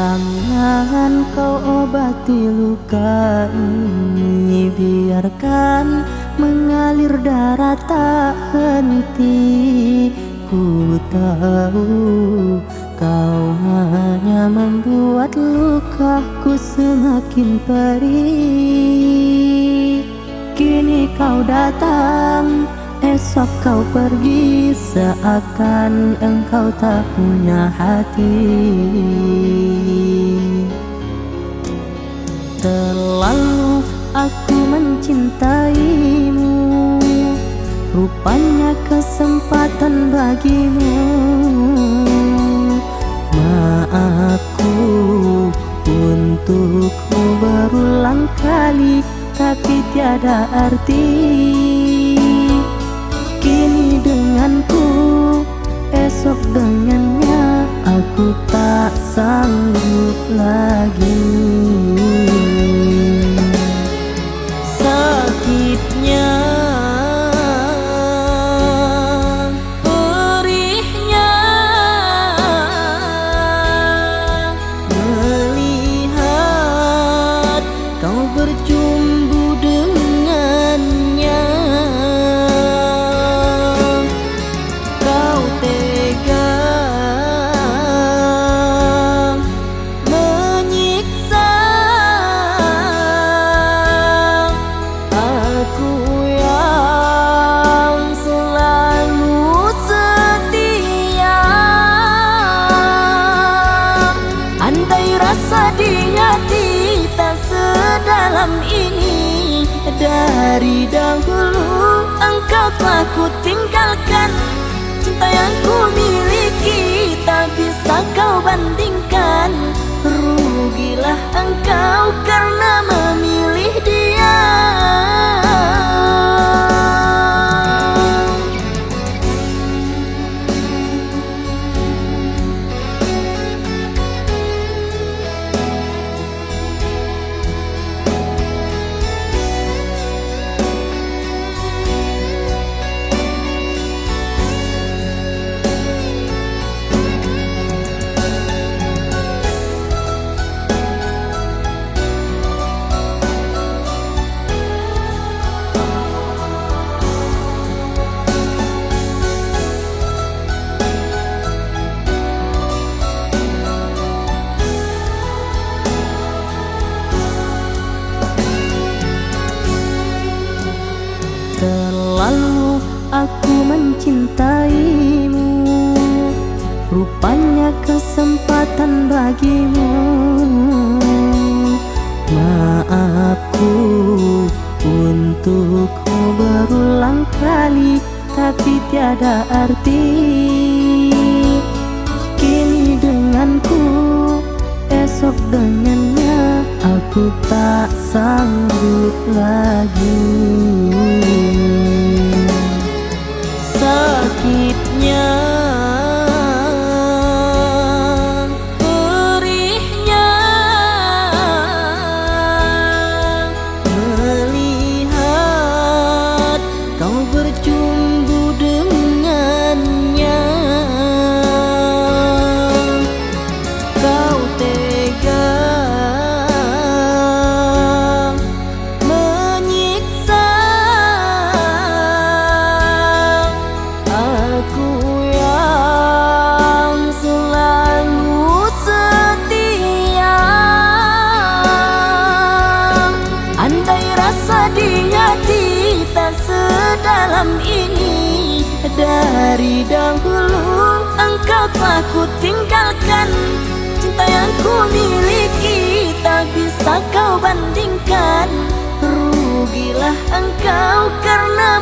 Jangan kau obati luka ini, biarkan mengalir darah tak henti. Ku tahu kau hanya membuat lukaku semakin perih. Kini kau datang, esok kau pergi, seakan engkau tak punya hati. Terlalu aku mencintaimu, rupanya kesempatan bagimu. Maafku untukmu berulang kali, tapi tiada arti. Kini denganku, esok dengannya, aku tak sanggup lagi. Sakitnya, perihnya, melihat kau berjumbu dengannya. Kau tega menyiksa aku yang selalu setia. Andai rasa di hati tak sedalam ini, dari dahulu engkau telah ku tinggalkan. Cinta yang ku miliki tak bisa kau bandingkan. Rugilah engkau karena memilih dia. Terlalu aku mencintaimu, rupanya kesempatan bagimu. Maafku untukmu berulang kali, tapi tiada arti. Kini denganku, esok dengannya, aku tak sanggup lagi. Sakitnya, perihnya, melihat kau berjumbu dengannya. Kau tega menyiksa aku yang selalu setia. Andai rasa di hati tak sedalam ini, dari dahulu engkau telah ku tinggalkan. Cinta yang ku miliki tak bisa kau bandingkan. Rugilah engkau karena